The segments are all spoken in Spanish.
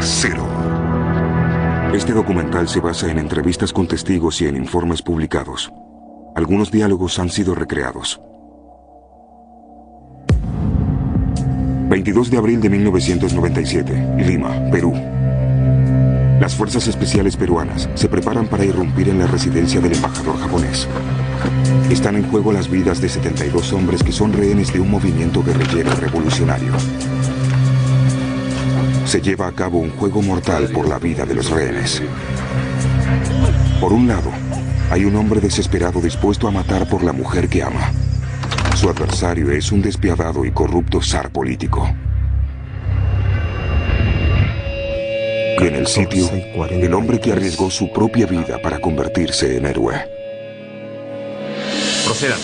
Cero. Este documental se basa en entrevistas con testigos y en informes publicados. Algunos diálogos han sido recreados. 22 de abril de 1997, Lima, Perú. Las fuerzas especiales peruanas se preparan para irrumpir en la residencia del embajador japonés. Están en juego las vidas de 72 hombres que son rehenes de un movimiento guerrillero revolucionario. Se lleva a cabo un juego mortal por la vida de los rehenes. Por un lado, hay un hombre desesperado dispuesto a matar por la mujer que ama. Su adversario es un despiadado y corrupto zar político. Y en el sitio, el hombre que arriesgó su propia vida para convertirse en héroe. Procedan.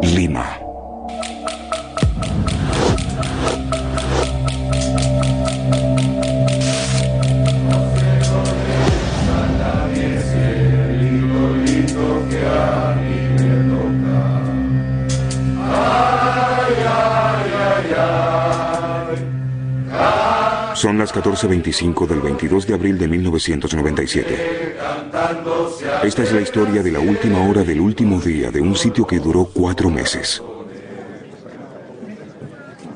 Lima. Son las 14:25 del 22 de abril de 1997. Esta es la historia de la última hora del último día de un sitio que duró 4 meses.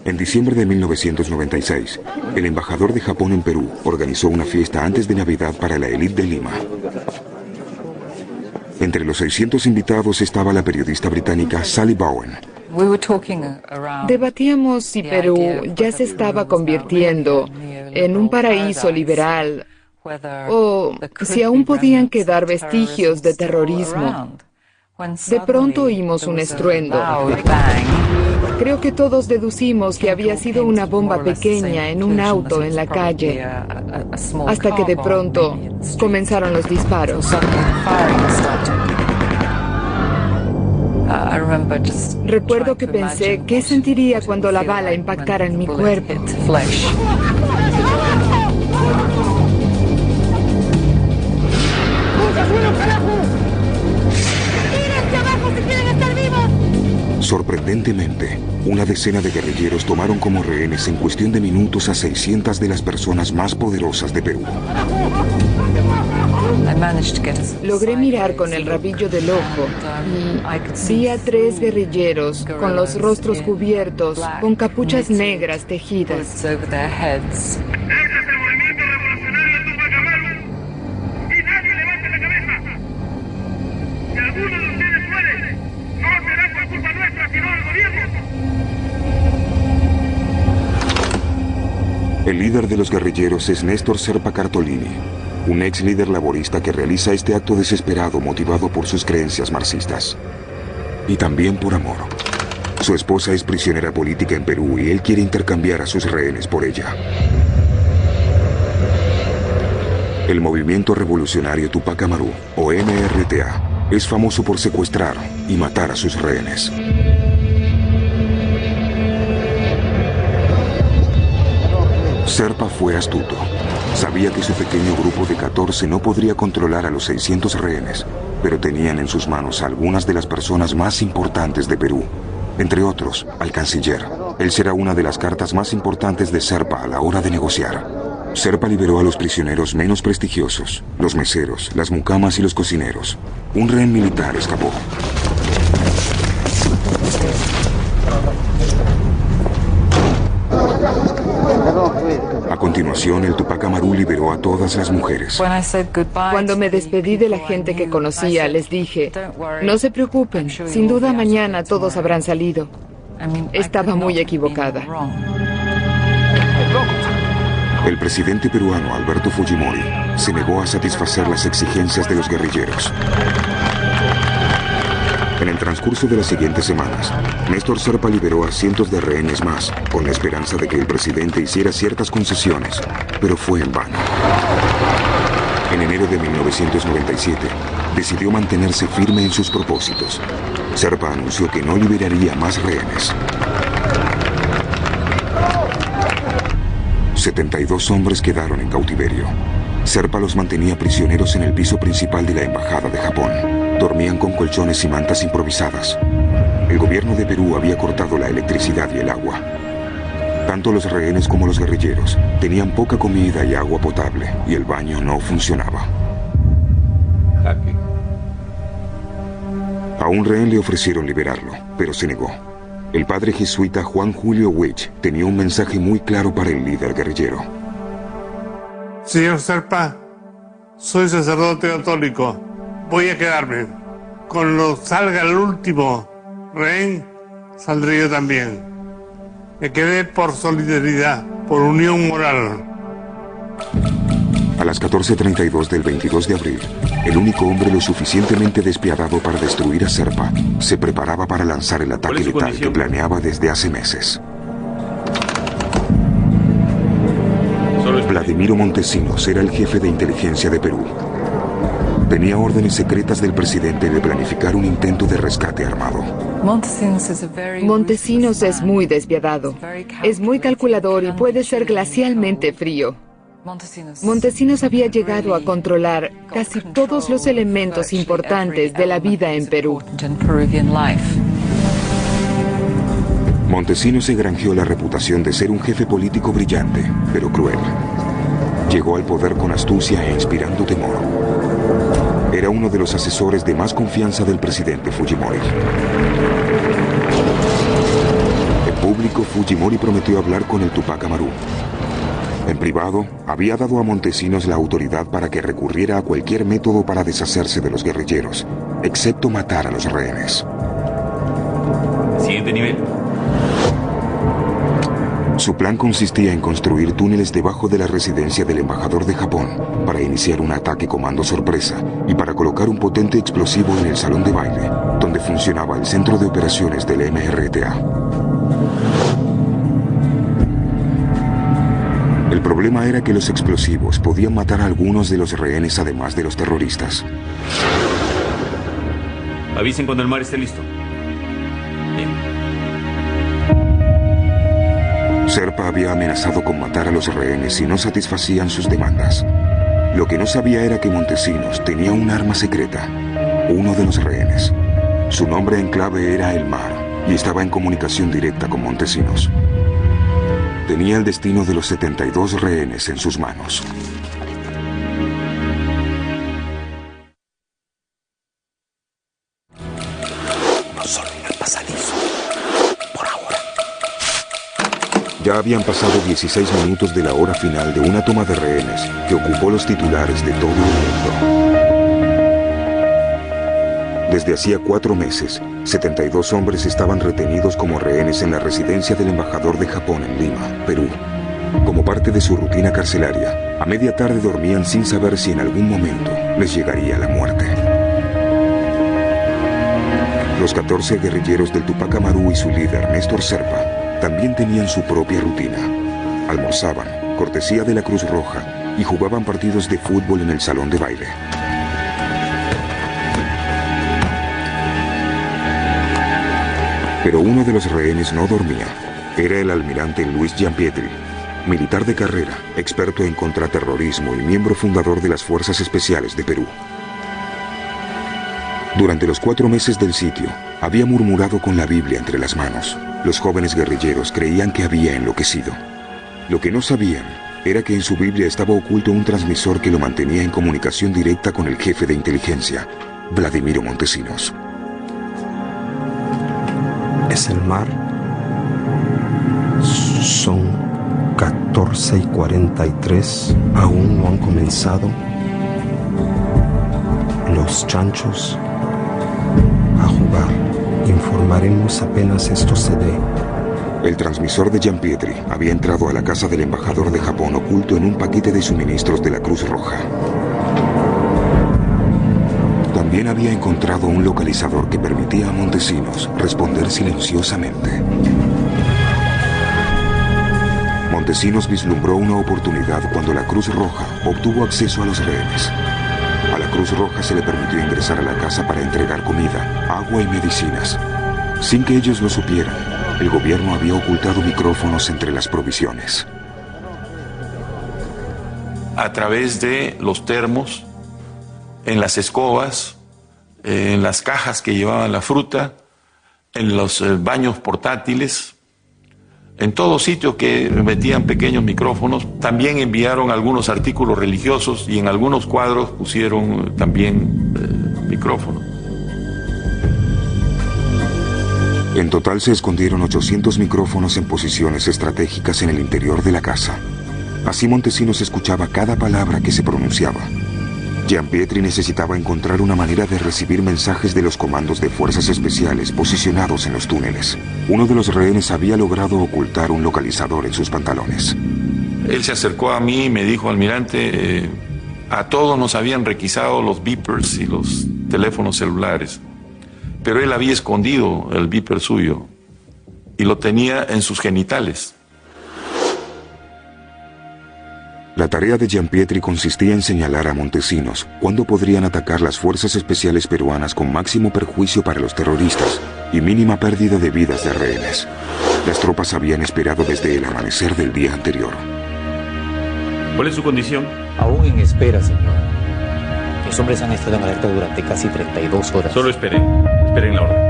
En diciembre de 1996, el embajador de Japón en Perú organizó una fiesta antes de Navidad para la élite de Lima. Entre los 600 invitados estaba la periodista británica Sally Bowen. Debatíamos si Perú ya se estaba convirtiendo en un paraíso liberal o si aún podían quedar vestigios de terrorismo. De pronto oímos un estruendo. Creo que todos deducimos que había sido una bomba pequeña en un auto en la calle, hasta que de pronto comenzaron los disparos. Recuerdo que pensé, ¿qué sentiría cuando la bala impactara en mi cuerpo? Sorprendentemente, una decena de guerrilleros tomaron como rehenes en cuestión de minutos a 600 de las personas más poderosas de Perú. Logré mirar con el rabillo del ojo y vi a 3 guerrilleros con los rostros cubiertos, con capuchas negras tejidas. El líder de los guerrilleros es Néstor Serpa Cartolini, un ex líder laborista que realiza este acto desesperado motivado por sus creencias marxistas. Y también por amor. Su esposa es prisionera política en Perú y él quiere intercambiar a sus rehenes por ella. El movimiento revolucionario Tupac Amaru, o MRTA, es famoso por secuestrar y matar a sus rehenes. Serpa fue astuto. Sabía que su pequeño grupo de 14 no podría controlar a los 600 rehenes, pero tenían en sus manos a algunas de las personas más importantes de Perú. Entre otros, al canciller. Él será una de las cartas más importantes de Serpa a la hora de negociar. Serpa liberó a los prisioneros menos prestigiosos, los meseros, las mucamas y los cocineros. Un rehén militar escapó. A continuación, el Tupac Amaru liberó a todas las mujeres. Cuando me despedí de la gente que conocía, les dije, no se preocupen, sin duda mañana todos habrán salido. Estaba muy equivocada. El presidente peruano Alberto Fujimori se negó a satisfacer las exigencias de los guerrilleros. En el transcurso de las siguientes semanas, Néstor Serpa liberó a cientos de rehenes más, con la esperanza de que el presidente hiciera ciertas concesiones, pero fue en vano. En enero de 1997, decidió mantenerse firme en sus propósitos. Serpa anunció que no liberaría más rehenes. 72 hombres quedaron en cautiverio. Serpa los mantenía prisioneros en el piso principal de la Embajada de Japón. Dormían con colchones y mantas improvisadas. El gobierno de Perú había cortado la electricidad y el agua. Tanto los rehenes como los guerrilleros tenían poca comida y agua potable, y el baño no funcionaba. A un rehén le ofrecieron liberarlo, pero se negó. El padre jesuita Juan Julio Witch tenía un mensaje muy claro para el líder guerrillero. Señor Serpa, soy sacerdote católico. Voy a quedarme. Cuando salga el último rehén, saldré yo también. Me quedé por solidaridad, por unión moral. A las 14:32 del 22 de abril, el único hombre lo suficientemente despiadado para destruir a Serpa se preparaba para lanzar el ataque letal que planeaba desde hace meses. Vladimiro Montesinos era el jefe de inteligencia de Perú. Tenía órdenes secretas del presidente de planificar un intento de rescate armado. Montesinos es muy despiadado, es muy calculador y puede ser glacialmente frío. Montesinos había llegado a controlar casi todos los elementos importantes de la vida en Perú. Montesinos se granjeó la reputación de ser un jefe político brillante, pero cruel. Llegó al poder con astucia e inspirando temor. Era uno de los asesores de más confianza del presidente Fujimori. En público, Fujimori prometió hablar con el Tupac Amaru. En privado, había dado a Montesinos la autoridad para que recurriera a cualquier método para deshacerse de los guerrilleros, excepto matar a los rehenes. Siguiente nivel. Su plan consistía en construir túneles debajo de la residencia del embajador de Japón para iniciar un ataque comando sorpresa y para colocar un potente explosivo en el salón de baile, donde funcionaba el centro de operaciones del MRTA. El problema era que los explosivos podían matar a algunos de los rehenes además de los terroristas. Avisen cuando el mar esté listo. Bien. Serpa había amenazado con matar a los rehenes si no satisfacían sus demandas. Lo que no sabía era que Montesinos tenía un arma secreta, uno de los rehenes. Su nombre en clave era El Mar y estaba en comunicación directa con Montesinos. Tenía el destino de los 72 rehenes en sus manos. No solo en el pasadizo. Por ahora. Ya habían pasado 16 minutos de la hora final de una toma de rehenes que ocupó los titulares de todo el mundo. Desde hacía 4 meses, 72 hombres estaban retenidos como rehenes en la residencia del embajador de Japón en Lima, Perú. Como parte de su rutina carcelaria, a media tarde dormían sin saber si en algún momento les llegaría la muerte. Los 14 guerrilleros del Tupac Amaru y su líder, Néstor Serpa, también tenían su propia rutina. Almorzaban, cortesía de la Cruz Roja, y jugaban partidos de fútbol en el salón de baile. Pero uno de los rehenes no dormía. Era el almirante Luis Giampietri, militar de carrera, experto en contraterrorismo y miembro fundador de las Fuerzas Especiales de Perú. Durante los 4 meses del sitio, había murmurado con la Biblia entre las manos. Los jóvenes guerrilleros creían que había enloquecido. Lo que no sabían era que en su Biblia estaba oculto un transmisor que lo mantenía en comunicación directa con el jefe de inteligencia, Vladimiro Montesinos. Es el mar. Son 14:43. Aún no han comenzado. Los chanchos a jugar. Informaremos apenas esto se dé. El transmisor de Giampietri había entrado a la casa del embajador de Japón oculto en un paquete de suministros de la Cruz Roja. También había encontrado un localizador que permitía a Montesinos responder silenciosamente. Montesinos vislumbró una oportunidad cuando la Cruz Roja obtuvo acceso a los rehenes. A la Cruz Roja se le permitió ingresar a la casa para entregar comida, agua y medicinas. Sin que ellos lo supieran, el gobierno había ocultado micrófonos entre las provisiones. a través de los termos, en las escobas, en las cajas que llevaban la fruta, en los baños portátiles, en todos sitios que metían pequeños micrófonos. También enviaron algunos artículos religiosos y en algunos cuadros pusieron también micrófonos. En total se escondieron 800 micrófonos en posiciones estratégicas en el interior de la casa. Así Montesinos escuchaba cada palabra que se pronunciaba. Gianpietri necesitaba encontrar una manera de recibir mensajes de los comandos de fuerzas especiales posicionados en los túneles. Uno de los rehenes había logrado ocultar un localizador en sus pantalones. Él se acercó a mí y me dijo: almirante, a todos nos habían requisado los beepers y los teléfonos celulares, pero él había escondido el beeper suyo y lo tenía en sus genitales. La tarea de Gianpietri consistía en señalar a Montesinos cuándo podrían atacar las fuerzas especiales peruanas con máximo perjuicio para los terroristas y mínima pérdida de vidas de rehenes. Las tropas habían esperado desde el amanecer del día anterior. ¿Cuál es su condición? Aún en espera, señor. Los hombres han estado en alerta durante casi 32 horas. Solo esperen. Esperen la orden.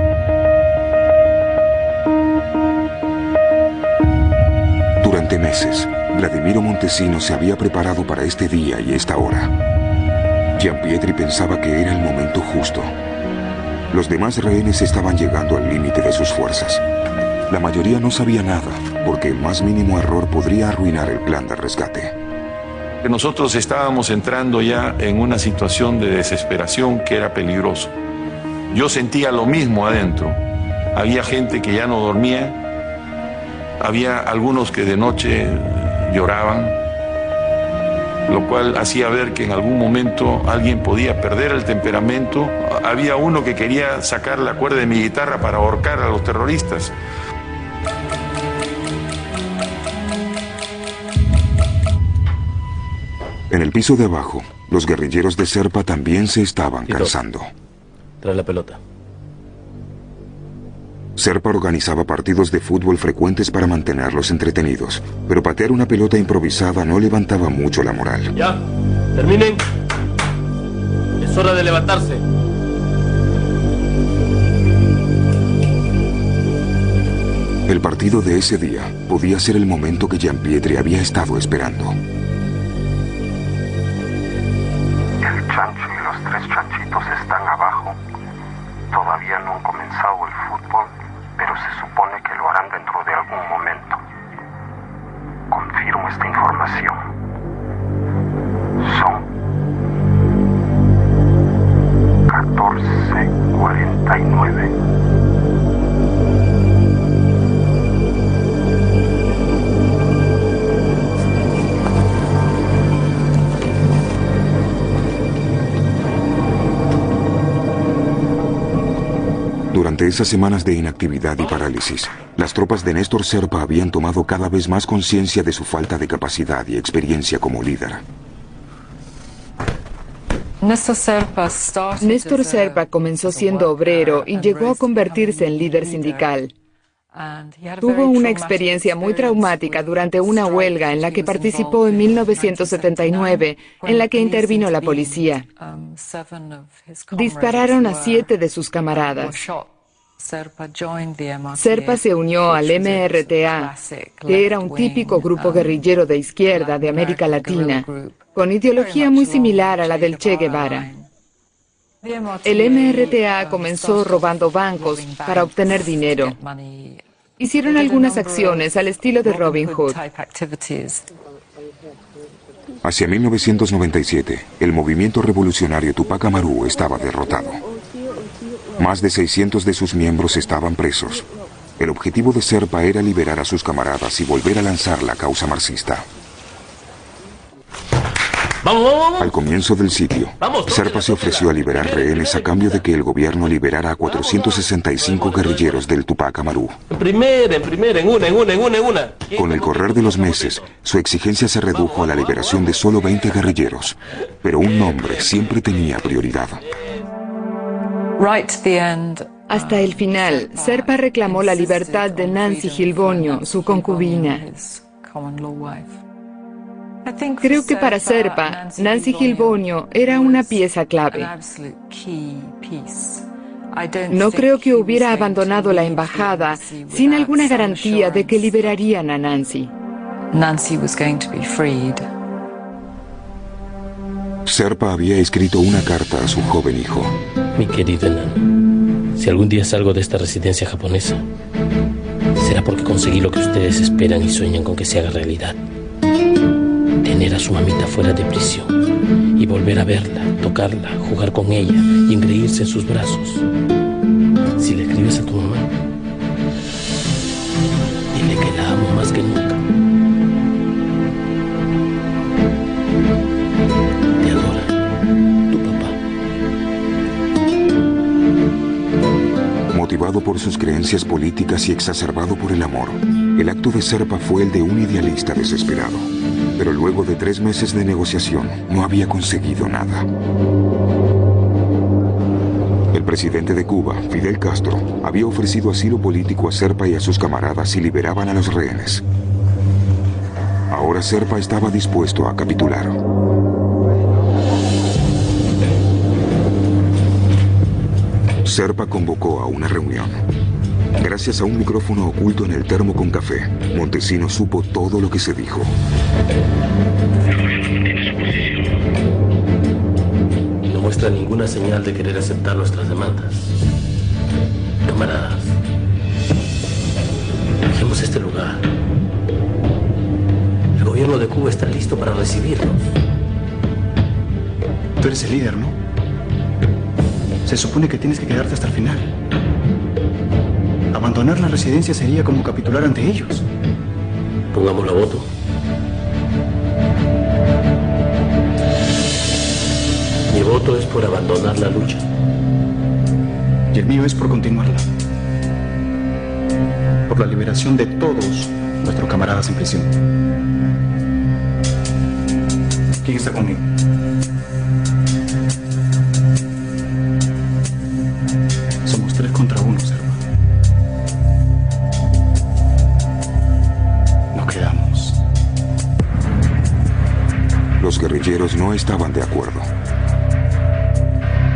Durante meses, Vladimiro Montesinos se había preparado para este día y esta hora. Gianpietri pensaba que era el momento justo. Los demás rehenes estaban llegando al límite de sus fuerzas. La mayoría no sabía nada, porque el más mínimo error podría arruinar el plan de rescate. Nosotros estábamos entrando ya en una situación de desesperación que era peligroso. Yo sentía lo mismo adentro. Había gente que ya no dormía, había algunos que de noche lloraban, lo cual hacía ver que en algún momento alguien podía perder el temperamento. Había uno que quería sacar la cuerda de mi guitarra para ahorcar a los terroristas. En el piso de abajo, los guerrilleros de Serpa también se estaban cansando. Trae la pelota. Serpa organizaba partidos de fútbol frecuentes para mantenerlos entretenidos, pero patear una pelota improvisada no levantaba mucho la moral. Ya, terminen. Es hora de levantarse. El partido de ese día podía ser el momento que Gianpietri había estado esperando. El chancho y los 3 chanchitos están abajo. Todavía no han comenzado el fútbol, pero se supone que lo harán dentro de algún momento. Confirmo esta información. Son 14:49. Durante esas semanas de inactividad y parálisis, las tropas de Néstor Serpa habían tomado cada vez más conciencia de su falta de capacidad y experiencia como líder. Néstor Serpa comenzó siendo obrero y llegó a convertirse en líder sindical. Tuvo una experiencia muy traumática durante una huelga en la que participó en 1979, en la que intervino la policía. Dispararon a 7 de sus camaradas. Serpa se unió al MRTA, que era un típico grupo guerrillero de izquierda de América Latina, con ideología muy similar a la del Che Guevara. El MRTA comenzó robando bancos para obtener dinero. Hicieron algunas acciones al estilo de Robin Hood. Hacia 1997, el movimiento revolucionario Tupac Amaru estaba derrotado. Más de 600 de sus miembros estaban presos. El objetivo de Serpa era liberar a sus camaradas y volver a lanzar la causa marxista. Al comienzo del sitio, Serpa se ofreció a liberar rehenes a cambio de que el gobierno liberara a 465 guerrilleros del Tupac Amaru. En una. Con el correr de los meses, su exigencia se redujo a la liberación de solo 20 guerrilleros, pero un nombre siempre tenía prioridad. Hasta el final, Serpa reclamó la libertad de Nancy Gilboño, su concubina. Creo que para Serpa, Nancy Gilbonio era una pieza clave. No creo que hubiera abandonado la embajada sin alguna garantía de que liberarían a Nancy. Serpa había escrito una carta a su joven hijo. Mi querido enano, si algún día salgo de esta residencia japonesa, será porque conseguí lo que ustedes esperan y sueñan con que se haga realidad. Tener a su mamita fuera de prisión y volver a verla, tocarla, jugar con ella y engreírse en sus brazos. Si le escribes a tu mamá, dile que la amo más que nunca. Te adora tu papá. Motivado por sus creencias políticas y exacerbado por el amor, el acto de Serpa fue el de un idealista desesperado. Pero luego de 3 meses de negociación, no había conseguido nada. El presidente de Cuba, Fidel Castro, había ofrecido asilo político a Serpa y a sus camaradas si liberaban a los rehenes. Ahora Serpa estaba dispuesto a capitular. Serpa convocó a una reunión. Gracias a un micrófono oculto en el termo con café, Montesinos supo todo lo que se dijo. No muestra ninguna señal de querer aceptar nuestras demandas. Camaradas, dejemos este lugar. El gobierno de Cuba está listo para recibirnos. Tú eres el líder, ¿no? Se supone que tienes que quedarte hasta el final. Abandonar la residencia sería como capitular ante ellos. Pongámoslo a voto. Mi voto es por abandonar la lucha. Y el mío es por continuarla. Por la liberación de todos nuestros camaradas en prisión. ¿Quién está conmigo? Somos 3 contra 1, Serpa. Los guerrilleros no estaban de acuerdo.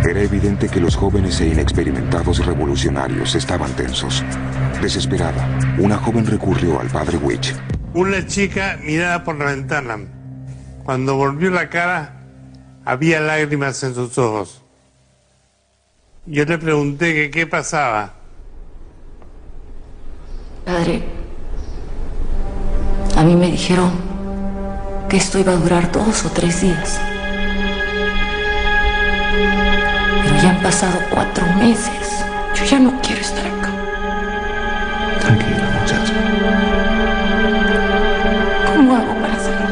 Era evidente que los jóvenes e inexperimentados revolucionarios estaban tensos. Desesperada, una joven recurrió al padre Witch. Una chica miraba por la ventana. Cuando volvió la cara, había lágrimas en sus ojos. Yo le pregunté que qué pasaba. Padre, a mí me dijeron que esto iba a durar 2 o 3 días. Pero ya han pasado 4 meses. Yo ya no quiero estar acá. Tranquila, muchacha. ¿Cómo hago para salir?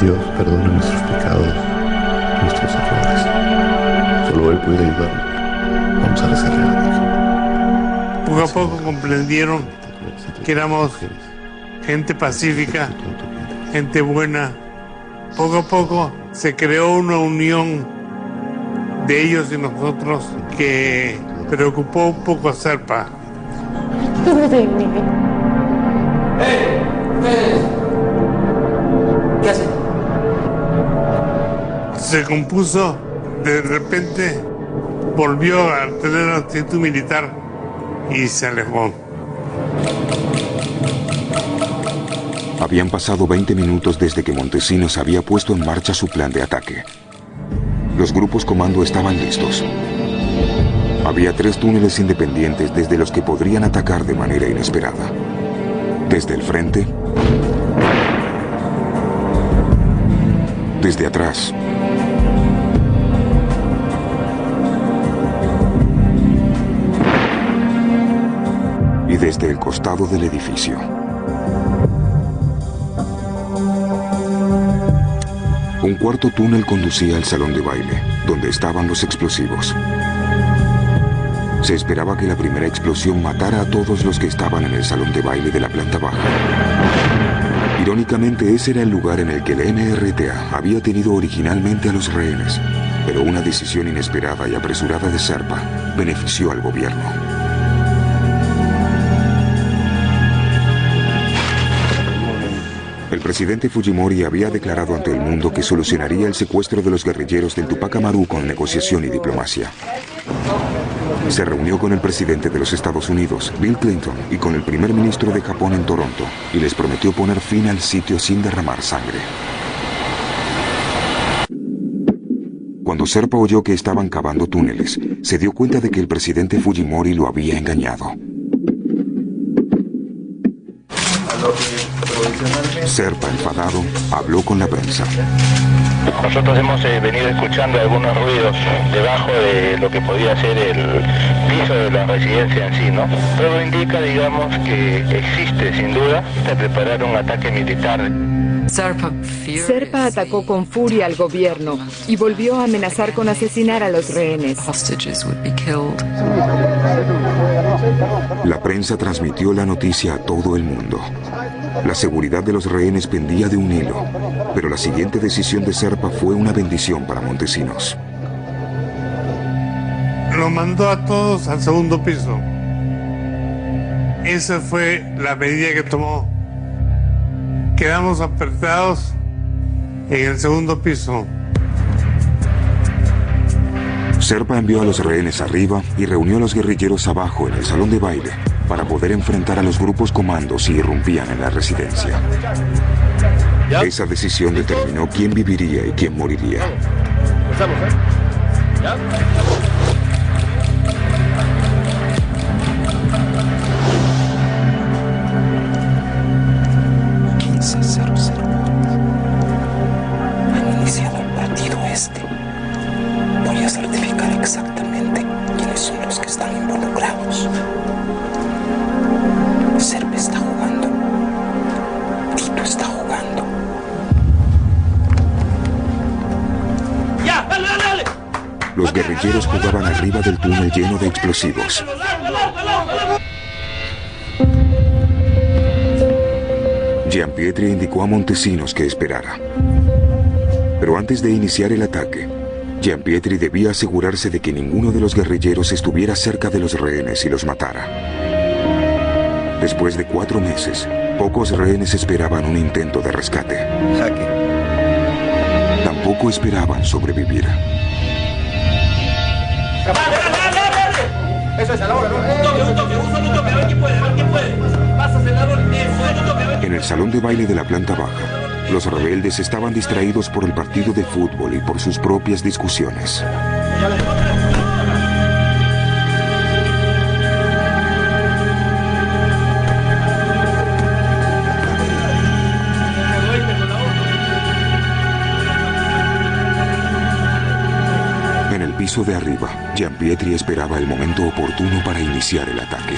Dios perdona nuestros pecados, nuestros errores. Solo Él puede ayudarnos. Vamos a rezarle a la Virgen. Poco a poco comprendieron que éramos gente pacífica, gente buena. Poco a poco se creó una unión de ellos y nosotros que preocupó un poco a Serpa. ¿Qué hacen? Se compuso, de repente volvió a tener la actitud militar y se alejó. Habían pasado 20 minutos desde que Montesinos había puesto en marcha su plan de ataque. Los grupos comando estaban listos. Había 3 túneles independientes desde los que podrían atacar de manera inesperada. Desde el frente, desde atrás y desde el costado del edificio. Un cuarto túnel conducía al salón de baile, donde estaban los explosivos. Se esperaba que la primera explosión matara a todos los que estaban en el salón de baile de la planta baja. Irónicamente, ese era el lugar en el que el MRTA había tenido originalmente a los rehenes, pero una decisión inesperada y apresurada de Serpa benefició al gobierno. El presidente Fujimori había declarado ante el mundo que solucionaría el secuestro de los guerrilleros del Tupac Amaru con negociación y diplomacia. Se reunió con el presidente de los Estados Unidos, Bill Clinton, y con el primer ministro de Japón en Toronto, y les prometió poner fin al sitio sin derramar sangre. Cuando Serpa oyó que estaban cavando túneles, se dio cuenta de que el presidente Fujimori lo había engañado. Serpa, enfadado, habló con la prensa. Nosotros hemos venido escuchando algunos ruidos debajo de lo que podía ser el piso de la residencia en sí, ¿no? Todo indica, digamos, que existe, sin duda, de preparar un ataque militar. Serpa atacó con furia al gobierno y volvió a amenazar con asesinar a los rehenes. La prensa transmitió la noticia a todo el mundo. La seguridad de los rehenes pendía de un hilo, pero la siguiente decisión de Serpa fue una bendición para Montesinos. Lo mandó a todos al segundo piso. Esa fue la medida que tomó. Quedamos apretados en el segundo piso. Serpa envió a los rehenes arriba y reunió a los guerrilleros abajo en el salón de baile para poder enfrentar a los grupos comandos si irrumpían en la residencia. Esa decisión determinó quién viviría y quién moriría. ¿Ya? 15:00. Han iniciado el partido este. Voy a certificar exactamente quiénes son los que están involucrados. Serpa está jugando. Tito está jugando. ¡Ya! ¡Dale, dale, dale! Los guerrilleros jugaban arriba del túnel lleno de explosivos. Gianpietri indicó a Montesinos que esperara. Pero antes de iniciar el ataque, Gianpietri debía asegurarse de que ninguno de los guerrilleros estuviera cerca de los rehenes y los matara. Después de 4 meses, pocos rehenes esperaban un intento de rescate. Jaque. Tampoco esperaban sobrevivir. Eso es a la hora, ¿no? Un toque, un solo toque, a ver quién puede, Pásase el árbol, un toque, a ver. En el salón de baile de la planta baja, los rebeldes estaban distraídos por el partido de fútbol y por sus propias discusiones. En el piso de arriba, Gianpietri esperaba el momento oportuno para iniciar el ataque.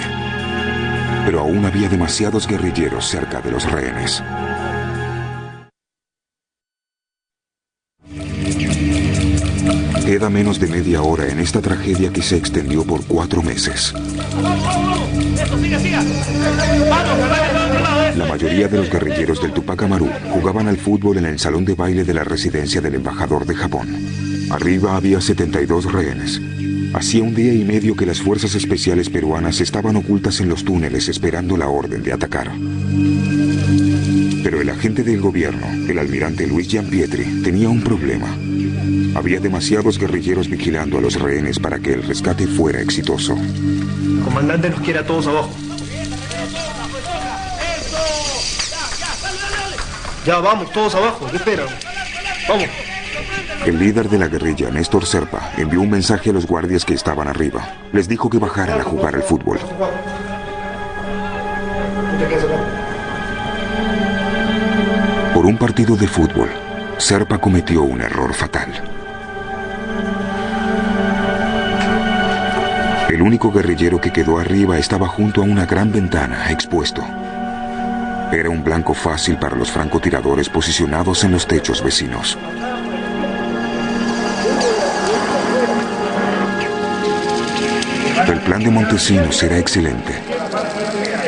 Pero aún había demasiados guerrilleros cerca de los rehenes. Queda menos de media hora en esta tragedia que se extendió por 4 meses. La mayoría de los guerrilleros del Tupac Amaru jugaban al fútbol en el salón de baile de la residencia del embajador de Japón. Arriba había 72 rehenes. Hacía 1 día y medio que las fuerzas especiales peruanas estaban ocultas en los túneles esperando la orden de atacar. Pero el agente del gobierno, el almirante Luis Gianpietri, tenía un problema. Había demasiados guerrilleros vigilando a los rehenes para que el rescate fuera exitoso. El comandante nos quiere a todos abajo. Ya, vamos, todos abajo. ¿Qué esperan? Vamos. El líder de la guerrilla, Néstor Serpa, envió un mensaje a los guardias que estaban arriba. Les dijo que bajaran a jugar al fútbol. Por un partido de fútbol, Serpa cometió un error fatal. El único guerrillero que quedó arriba estaba junto a una gran ventana, expuesto. Era un blanco fácil para los francotiradores posicionados en los techos vecinos. El plan de Montesinos era excelente.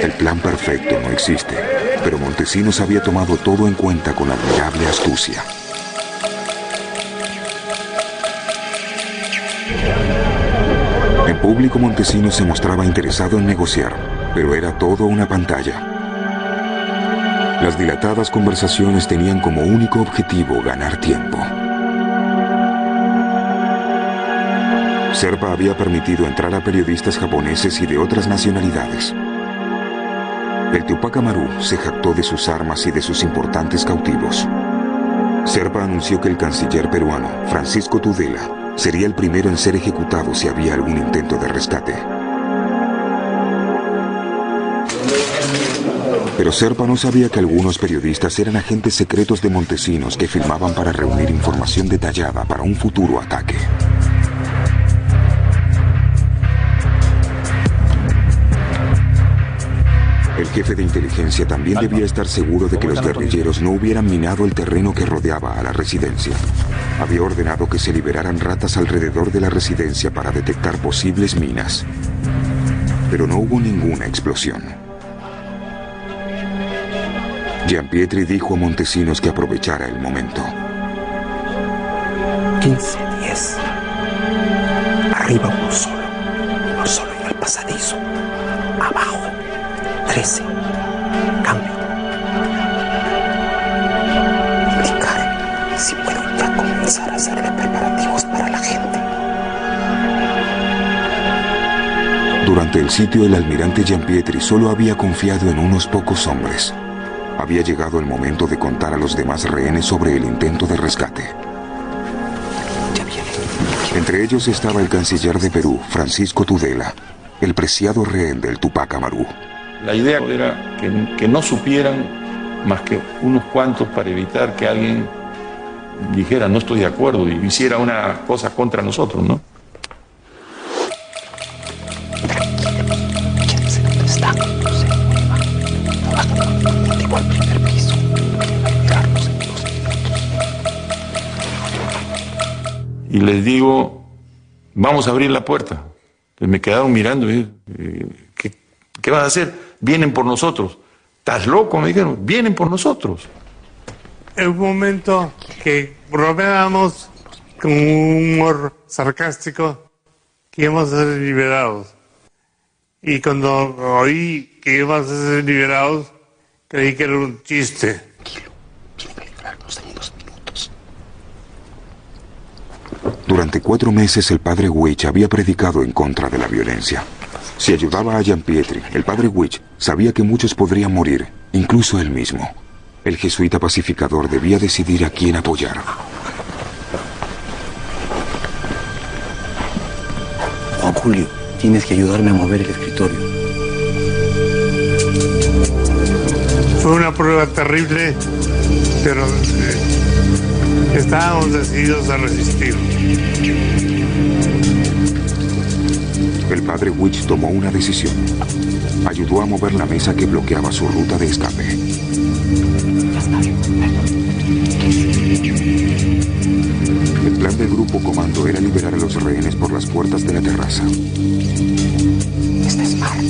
El plan perfecto no existe, pero Montesinos había tomado todo en cuenta con admirable astucia. En público Montesinos se mostraba interesado en negociar, pero era todo una pantalla. Las dilatadas conversaciones tenían como único objetivo ganar tiempo. Serpa había permitido entrar a periodistas japoneses y de otras nacionalidades. El Tupac Amaru se jactó de sus armas y de sus importantes cautivos. Serpa anunció que el canciller peruano, Francisco Tudela, sería el primero en ser ejecutado si había algún intento de rescate. Pero Serpa no sabía que algunos periodistas eran agentes secretos de Montesinos que filmaban para reunir información detallada para un futuro ataque. El jefe de inteligencia también debía estar seguro de que los guerrilleros no hubieran minado el terreno que rodeaba a la residencia. Había ordenado que se liberaran ratas alrededor de la residencia para detectar posibles minas. Pero no hubo ninguna explosión. Gianpietri dijo a Montesinos que aprovechara el momento. 15-10. Arriba uno solo en el pasadizo. Abajo 13. Cambio. Indicar si puedo ya comenzar a hacerle preparativos para la gente. Durante el sitio, el almirante Gianpietri solo había confiado en unos pocos hombres. Había llegado el momento de contar a los demás rehenes sobre el intento de rescate. Entre ellos estaba el canciller de Perú, Francisco Tudela, el preciado rehén del Tupac Amaru. La idea era que no supieran más que unos cuantos para evitar que alguien dijera no estoy de acuerdo y hiciera una cosa contra nosotros, ¿no? Y les digo, vamos a abrir la puerta. Pues me quedaron mirando y ¿qué vas a hacer? Vienen por nosotros. ¿Estás loco? Me dijeron, vienen por nosotros. En un momento que bromeábamos con un humor sarcástico que íbamos a ser liberados. Y cuando oí que íbamos a ser liberados, creí que era un chiste. Tiene que librarnos en unos minutos. Durante 4 meses el padre Huich había predicado en contra de la violencia. Si ayudaba a Gianpietri, el padre Huich sabía que muchos podrían morir, incluso él mismo. El jesuita pacificador debía decidir a quién apoyar. Juan Julio, tienes que ayudarme a mover el escritorio. Fue una prueba terrible, pero estábamos decididos a resistir. El padre Huich tomó una decisión. Ayudó a mover la mesa que bloqueaba su ruta de escape. El plan del grupo comando era liberar a los rehenes por las puertas de la terraza. Está Smart.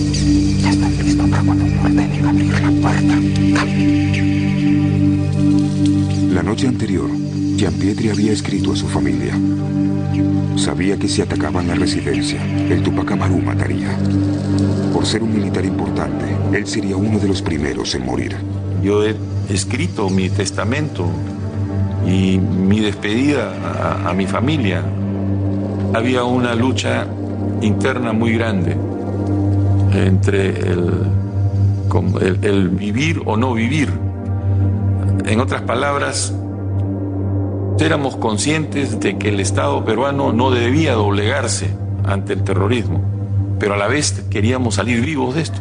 Ya está listo para cuando me ordenen abrir la puerta. La noche anterior, Gianpietri había escrito a su familia. Sabía que si atacaban la residencia, el Tupac Amaru mataría. Por ser un militar importante, él sería uno de los primeros en morir. Yo he escrito mi testamento y mi despedida a mi familia. Había una lucha interna muy grande entre el vivir o no vivir. En otras palabras, éramos conscientes de que el Estado peruano no debía doblegarse ante el terrorismo, pero a la vez queríamos salir vivos de esto.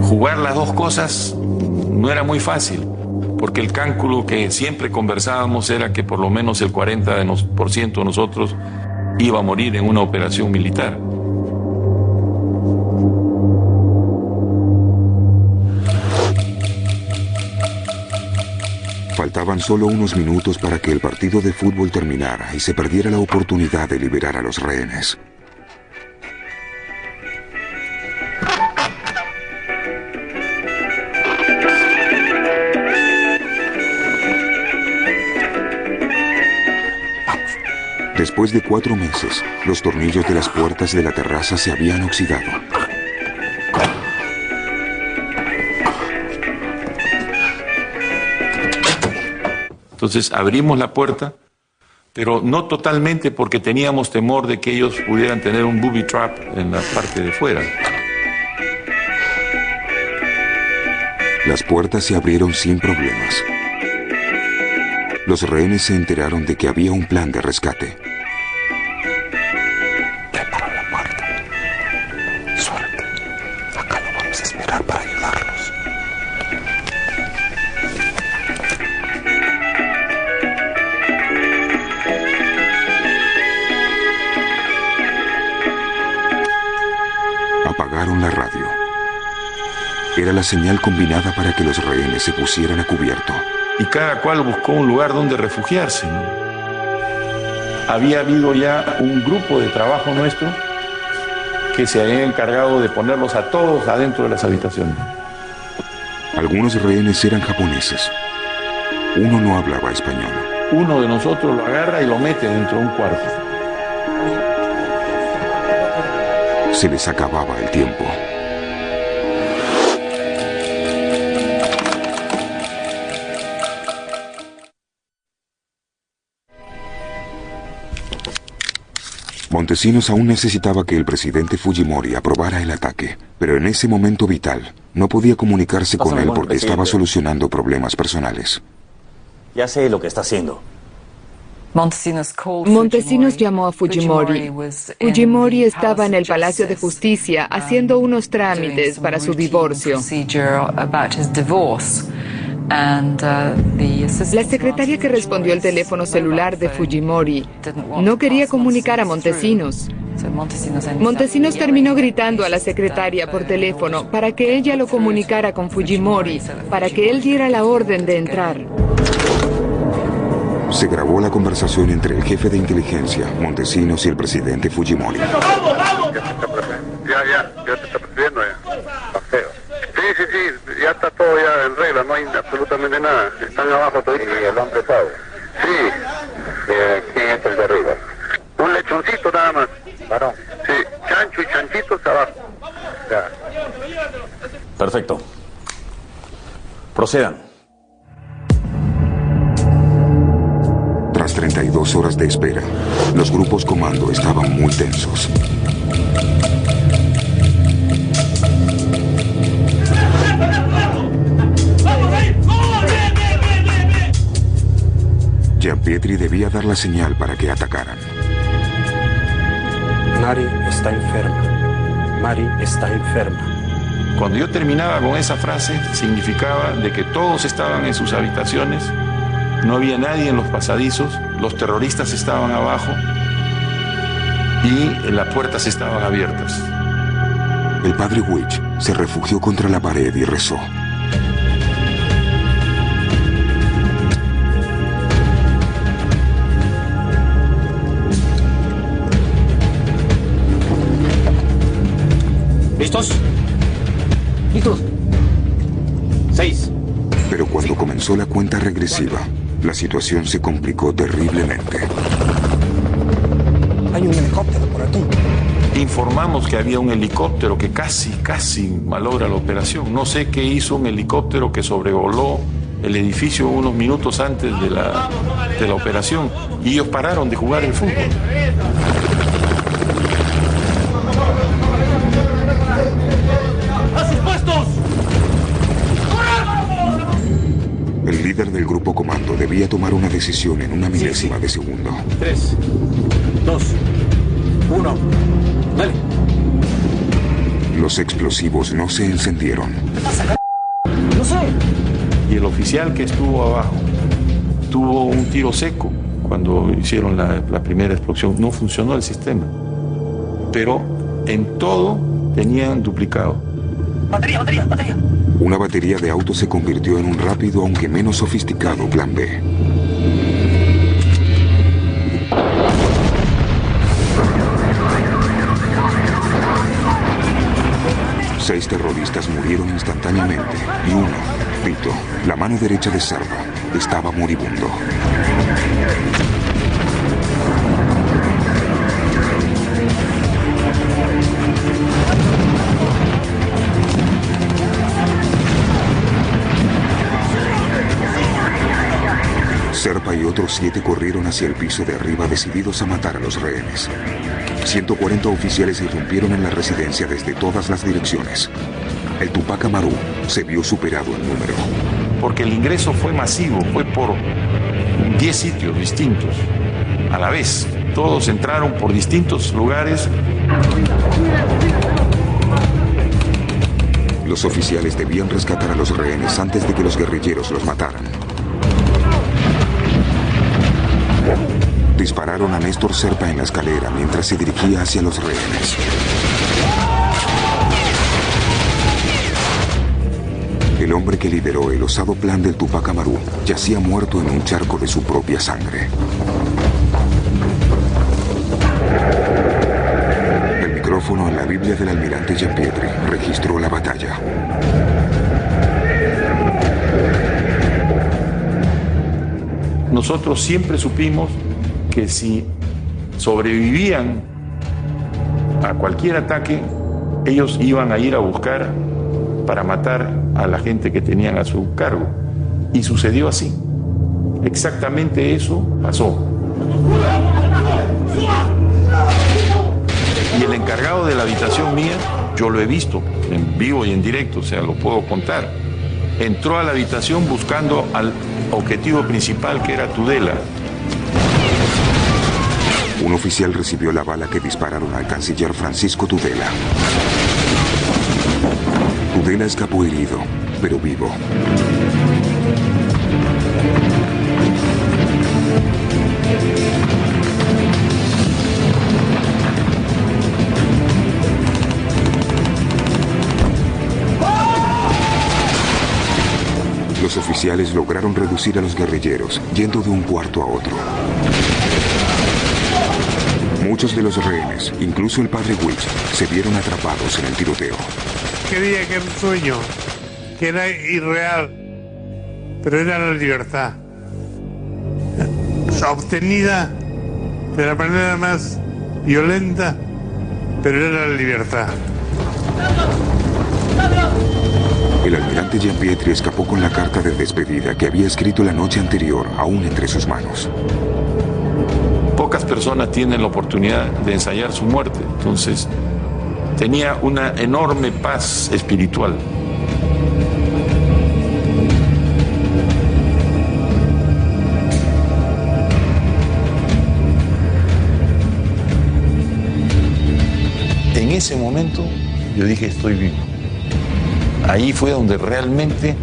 Jugar las dos cosas no era muy fácil, porque el cálculo que siempre conversábamos era que por lo menos el 40% de nosotros iba a morir en una operación militar. Faltaban solo unos minutos para que el partido de fútbol terminara y se perdiera la oportunidad de liberar a los rehenes. Después de 4 meses, los tornillos de las puertas de la terraza se habían oxidado. Entonces abrimos la puerta, pero no totalmente porque teníamos temor de que ellos pudieran tener un booby trap en la parte de fuera. Las puertas se abrieron sin problemas. Los rehenes se enteraron de que había un plan de rescate. Prepara la puerta. Suerte. Acá lo vamos a esperar para ayudarlos. Apagaron la radio. Era la señal combinada para que los rehenes se pusieran a cubierto. Y cada cual buscó un lugar donde refugiarse, ¿no? Había habido ya un grupo de trabajo nuestro que se había encargado de ponerlos a todos adentro de las habitaciones. Algunos rehenes eran japoneses. Uno no hablaba español. Uno de nosotros lo agarra y lo mete dentro de un cuarto. Se les acababa el tiempo. Montesinos aún necesitaba que el presidente Fujimori aprobara el ataque, pero en ese momento vital no podía comunicarse con él porque estaba solucionando problemas personales. Ya sé lo que está haciendo. Montesinos llamó a Fujimori. Fujimori estaba en el Palacio de Justicia haciendo unos trámites para su divorcio. La secretaria que respondió el teléfono celular de Fujimori no quería comunicar a Montesinos. Montesinos terminó gritando a la secretaria por teléfono para que ella lo comunicara con Fujimori, para que él diera la orden de entrar. Se grabó la conversación entre el jefe de inteligencia, Montesinos, y el presidente Fujimori. ¡Vamos, vamos! Ya te está persiguiendo ya. Está feo. Sí, ya está todo ya en regla, no hay absolutamente nada. Están abajo todavía. ¿Y el hombre sabe? Sí. ¿Quién es el de arriba? Un lechoncito nada más. ¿Varón? Sí, chancho y chanchito está abajo. Ya. Perfecto. Procedan. Tras 32 horas de espera, los grupos comando estaban muy tensos. Gianpietri debía dar la señal para que atacaran. Mari está enferma. Mari está enferma. Cuando yo terminaba con esa frase, significaba de que todos estaban en sus habitaciones, no había nadie en los pasadizos, los terroristas estaban abajo y las puertas estaban abiertas. El padre Witch se refugió contra la pared y rezó. ¿Listos? ¿Listos? 6. Pero cuando comenzó la cuenta regresiva, la situación se complicó terriblemente. Hay un helicóptero por aquí. Informamos que había un helicóptero que casi malogra la operación. No sé qué hizo un helicóptero que sobrevoló el edificio unos minutos antes de la operación y ellos pararon de jugar el fútbol. El líder del grupo comando debía tomar una decisión en una milésima de segundo. 3, 2, 1. Dale. Los explosivos no se encendieron. No sé. Y el oficial que estuvo abajo tuvo un tiro seco cuando hicieron la primera explosión. No funcionó el sistema. Pero en todo tenían duplicado. Batería. Una batería de autos se convirtió en un rápido, aunque menos sofisticado, plan B. Seis terroristas murieron instantáneamente y uno, Vito, la mano derecha de Serpa, estaba moribundo. Serpa y otros 7 corrieron hacia el piso de arriba decididos a matar a los rehenes. 140 oficiales irrumpieron en la residencia desde todas las direcciones. El Tupac Amaru se vio superado en número. Porque el ingreso fue masivo, fue por 10 sitios distintos a la vez. Todos entraron por distintos lugares. Los oficiales debían rescatar a los rehenes antes de que los guerrilleros los mataran. Dispararon a Néstor Serpa en la escalera mientras se dirigía hacia los rehenes. El hombre que lideró el osado plan del Tupac Amaru yacía muerto en un charco de su propia sangre. El micrófono en la Biblia del almirante Giampietri registró la batalla. Nosotros siempre supimos que si sobrevivían a cualquier ataque, ellos iban a ir a buscar para matar a la gente que tenían a su cargo. Y sucedió así. Exactamente eso pasó. Y el encargado de la habitación mía, yo lo he visto en vivo y en directo, o sea, lo puedo contar. Entró a la habitación buscando al objetivo principal, que era Tudela. Un oficial recibió la bala que dispararon al canciller Francisco Tudela. Tudela escapó herido, pero vivo. Los oficiales lograron reducir a los guerrilleros, yendo de un cuarto a otro. Muchos de los rehenes, incluso el padre Wills, se vieron atrapados en el tiroteo. Creía que era un sueño, que era irreal, pero era la libertad. Obtenida de la manera más violenta, pero era la libertad. El almirante Giampietri escapó con la carta de despedida que había escrito la noche anterior, aún entre sus manos. Pocas personas tienen la oportunidad de ensayar su muerte, entonces tenía una enorme paz espiritual. En ese momento yo dije, estoy vivo. Ahí fue donde realmente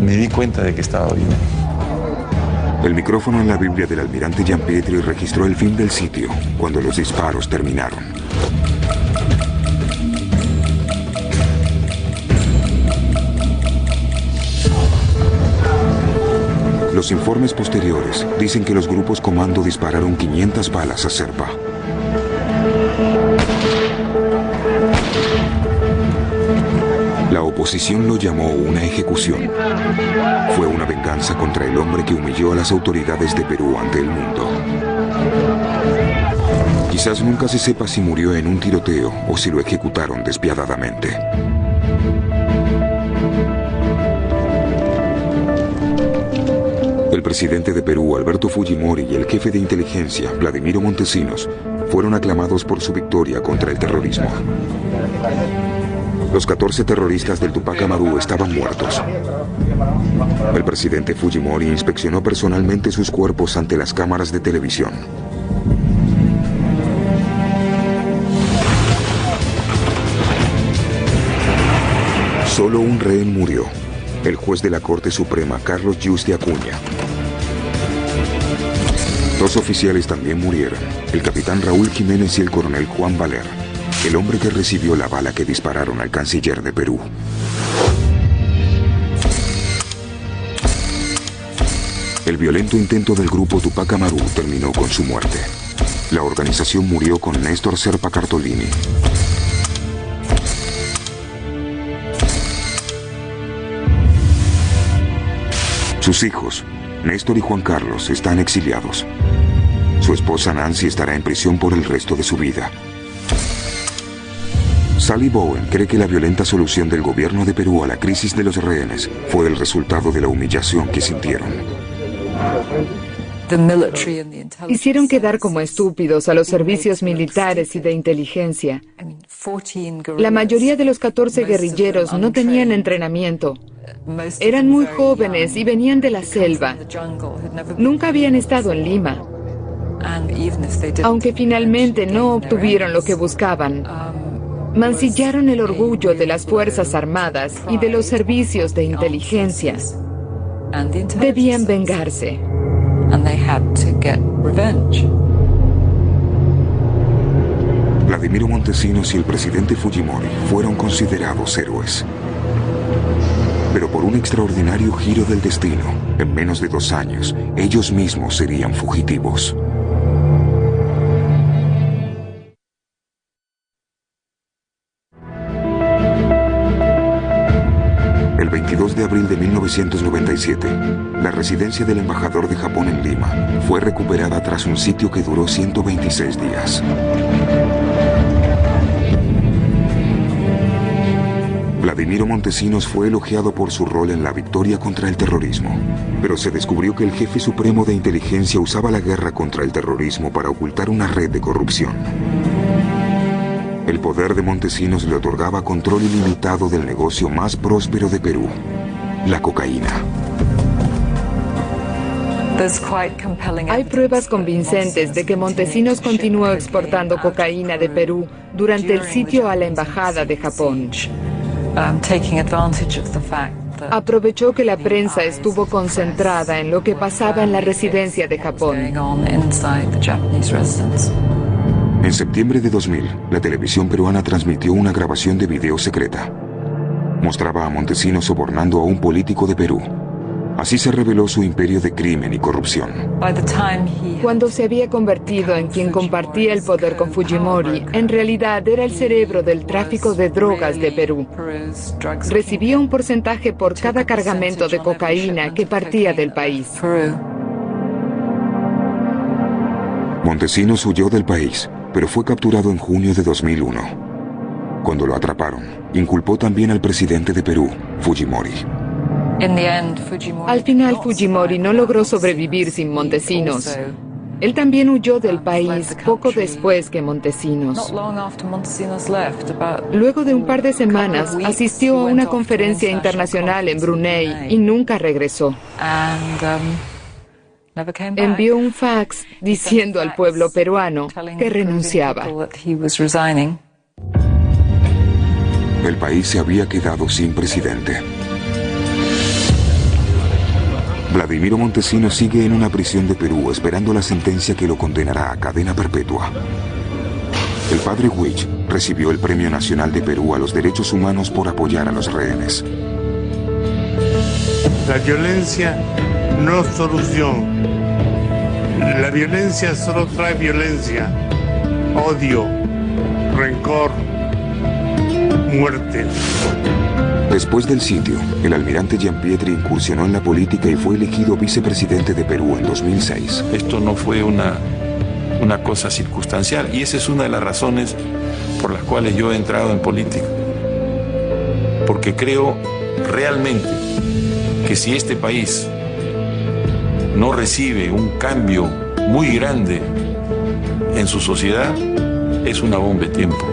me di cuenta de que estaba vivo. El micrófono en la Biblia del almirante Giampietri registró el fin del sitio, cuando los disparos terminaron. Los informes posteriores dicen que los grupos comando dispararon 500 balas a Serpa. La oposición lo llamó una ejecución. Fue una venganza contra el hombre que humilló a las autoridades de Perú ante el mundo. Quizás nunca se sepa si murió en un tiroteo o si lo ejecutaron despiadadamente. El presidente de Perú, Alberto Fujimori, y el jefe de inteligencia, Vladimiro Montesinos, fueron aclamados por su victoria contra el terrorismo. Los 14 terroristas del Tupac Amaru estaban muertos. El presidente Fujimori inspeccionó personalmente sus cuerpos ante las cámaras de televisión. Solo un rehén murió, el juez de la Corte Suprema, Carlos Yuste Acuña. 2 oficiales también murieron, el capitán Raúl Jiménez y el coronel Juan Valer, el hombre que recibió la bala que dispararon al canciller de Perú. El violento intento del grupo Tupac Amaru terminó con su muerte. La organización murió con Néstor Serpa Cartolini. Sus hijos, Néstor y Juan Carlos, están exiliados. Su esposa Nancy estará en prisión por el resto de su vida. Sally Bowen cree que la violenta solución del gobierno de Perú a la crisis de los rehenes fue el resultado de la humillación que sintieron. Hicieron quedar como estúpidos a los servicios militares y de inteligencia. La mayoría de los 14 guerrilleros no tenían entrenamiento. Eran muy jóvenes y venían de la selva. Nunca habían estado en Lima. Aunque finalmente no obtuvieron lo que buscaban, mancillaron el orgullo de las Fuerzas Armadas y de los servicios de inteligencia. Debían vengarse. Vladimiro Montesinos y el presidente Fujimori fueron considerados héroes. Pero por un extraordinario giro del destino, en menos de 2 años, ellos mismos serían fugitivos. El 22 de abril de 1997, la residencia del embajador de Japón en Lima fue recuperada tras un sitio que duró 126 días. Vladimiro Montesinos fue elogiado por su rol en la victoria contra el terrorismo, pero se descubrió que el jefe supremo de inteligencia usaba la guerra contra el terrorismo para ocultar una red de corrupción. El poder de Montesinos le otorgaba control ilimitado del negocio más próspero de Perú, la cocaína. Hay pruebas convincentes de que Montesinos continuó exportando cocaína de Perú durante el sitio a la embajada de Japón. Aprovechó que la prensa estuvo concentrada en lo que pasaba en la residencia de Japón. En septiembre de 2000, la televisión peruana transmitió una grabación de video secreta. Mostraba a Montesinos sobornando a un político de Perú. Así se reveló su imperio de crimen y corrupción. Cuando se había convertido en quien compartía el poder con Fujimori, en realidad era el cerebro del tráfico de drogas de Perú. Recibía un porcentaje por cada cargamento de cocaína que partía del país. Montesinos huyó del país, pero fue capturado en junio de 2001. Cuando lo atraparon, inculpó también al presidente de Perú, Fujimori. Al final, Fujimori no logró sobrevivir sin Montesinos. Él también huyó del país poco después que Montesinos. Luego de un par de semanas, asistió a una conferencia internacional en Brunei y nunca regresó. Envió un fax diciendo al pueblo peruano que renunciaba. El país se había quedado sin presidente. Vladimiro Montesinos sigue en una prisión de Perú esperando la sentencia que lo condenará a cadena perpetua. El padre Huich recibió el Premio Nacional de Perú a los Derechos Humanos por apoyar a los rehenes. La violencia no es solución. La violencia solo trae violencia, odio, rencor, muerte. Después del sitio, el almirante Gianpietri incursionó en la política y fue elegido vicepresidente de Perú en 2006. Esto no fue una cosa circunstancial y esa es una de las razones por las cuales yo he entrado en política. Porque creo realmente que si este país no recibe un cambio muy grande en su sociedad, es una bomba de tiempo.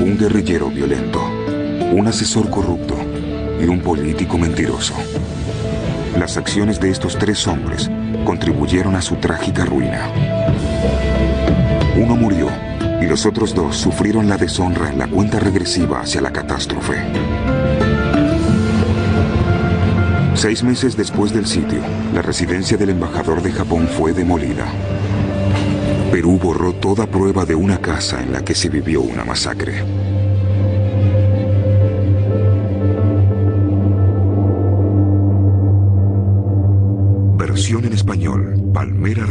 Un guerrillero violento, un asesor corrupto y un político mentiroso. Las acciones de estos 3 hombres contribuyeron a su trágica ruina. Uno murió y los otros 2 sufrieron la deshonra en la cuenta regresiva hacia la catástrofe. 6 meses después del sitio, la residencia del embajador de Japón fue demolida. Perú borró toda prueba de una casa en la que se vivió una masacre. Versión en español, Palmera